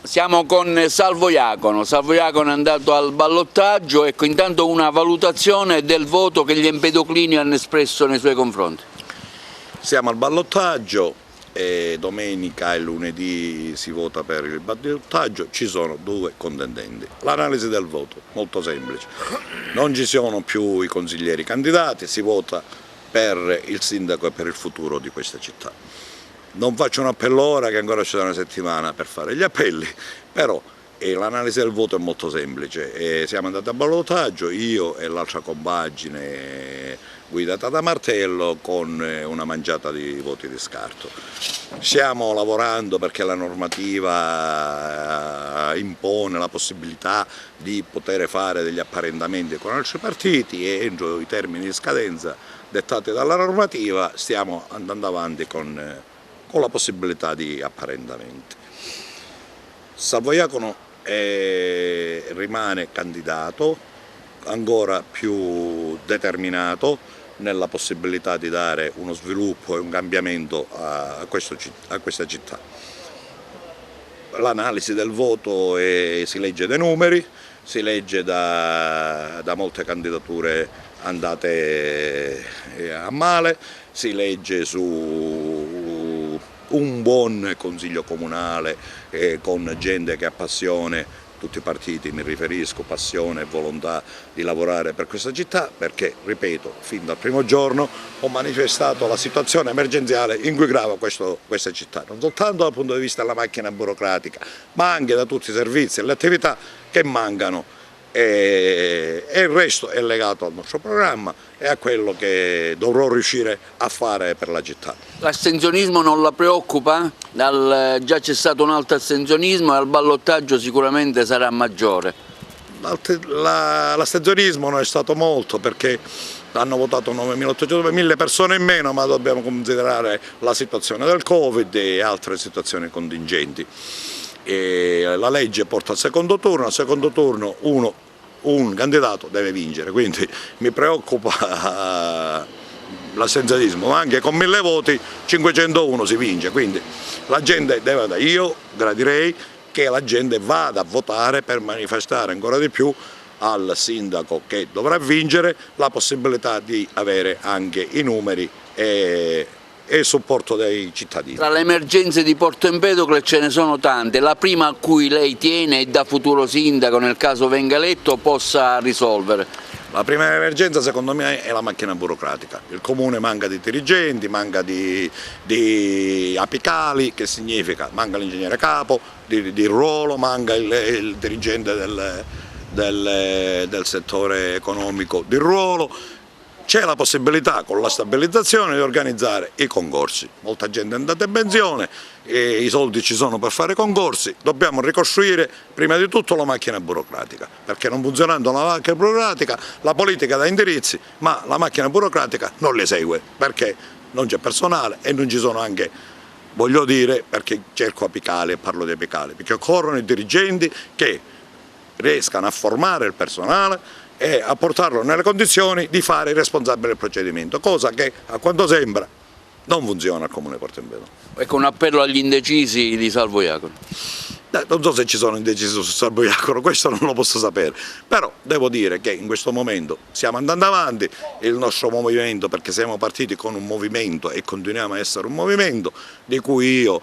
Siamo con Salvo Iacono. Salvo Iacono è andato al ballottaggio. Ecco, intanto una valutazione del voto che gli empedoclini hanno espresso nei suoi confronti. Siamo al ballottaggio e domenica e lunedì si vota per il ballottaggio. Ci sono 2 contendenti. L'analisi del voto, molto semplice. Non ci sono più i consiglieri candidati, si vota per il sindaco e per il futuro di questa città. Non faccio un appello ora che ancora c'è una settimana per fare gli appelli, però l'analisi del voto è molto semplice. Siamo andati a ballottaggio, io e l'altra compagine guidata da Martello, con una mangiata di voti di scarto. Stiamo lavorando perché la normativa impone la possibilità di poter fare degli apparentamenti con altri partiti e entro i termini di scadenza dettati dalla normativa stiamo andando avanti con la possibilità di apparentamenti. Salvo Iacono rimane candidato, ancora più determinato nella possibilità di dare uno sviluppo e un cambiamento a questa città. L'analisi del voto si legge dai numeri, si legge da molte candidature andate a male, si legge su un buon consiglio comunale con gente che ha passione, tutti i partiti mi riferisco, passione e volontà di lavorare per questa città, perché, ripeto, fin dal primo giorno ho manifestato la situazione emergenziale in cui grava questa città, non soltanto dal punto di vista della macchina burocratica, ma anche da tutti i servizi e le attività che mancano. E il resto è legato al nostro programma e a quello che dovrò riuscire a fare per la città. L'astensionismo non la preoccupa? Già c'è stato un alto astensionismo e al ballottaggio sicuramente sarà maggiore. L'astensionismo non è stato molto perché hanno votato 9.800 persone in meno, ma dobbiamo considerare la situazione del Covid e altre situazioni contingenti. La legge porta al secondo turno un candidato deve vincere, quindi mi preoccupa l'astensionismo, ma anche con 1000 voti 501 si vince, quindi la gente io gradirei che la gente vada a votare per manifestare ancora di più al sindaco che dovrà vincere la possibilità di avere anche i numeri e il supporto dei cittadini. Tra le emergenze di Porto Empedocle ce ne sono tante, la prima a cui lei tiene e da futuro sindaco, nel caso venga eletto, possa risolvere. La prima emergenza secondo me è la macchina burocratica, il comune manca di dirigenti, manca di apicali, che significa manca l'ingegnere capo di ruolo, manca il dirigente del settore economico di ruolo. C'è la possibilità con la stabilizzazione di organizzare i concorsi, molta gente è andata in pensione, i soldi ci sono per fare concorsi, dobbiamo ricostruire prima di tutto la macchina burocratica, perché non funzionando la macchina burocratica la politica dà indirizzi, ma la macchina burocratica non li segue, perché non c'è personale e non ci sono anche, voglio dire, perché cerco apicali e parlo di apicali, perché occorrono i dirigenti che riescano a formare il personale e a portarlo nelle condizioni di fare il responsabile del procedimento, cosa che a quanto sembra non funziona al Comune Porto Empedocle. Ecco un appello agli indecisi di Salvo Iacono. Non so se ci sono indecisi su Salvo Iacono, questo non lo posso sapere, però devo dire che in questo momento stiamo andando avanti, il nostro movimento, perché siamo partiti con un movimento e continuiamo a essere un movimento di cui io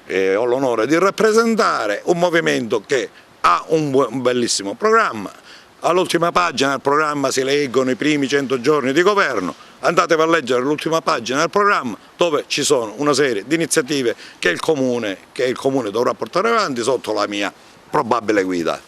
ho l'onore di rappresentare, un movimento che ha un bellissimo programma. All'ultima pagina del programma si leggono i primi 100 giorni di governo, andatevi a leggere l'ultima pagina del programma dove ci sono una serie di iniziative che il Comune dovrà portare avanti sotto la mia probabile guida.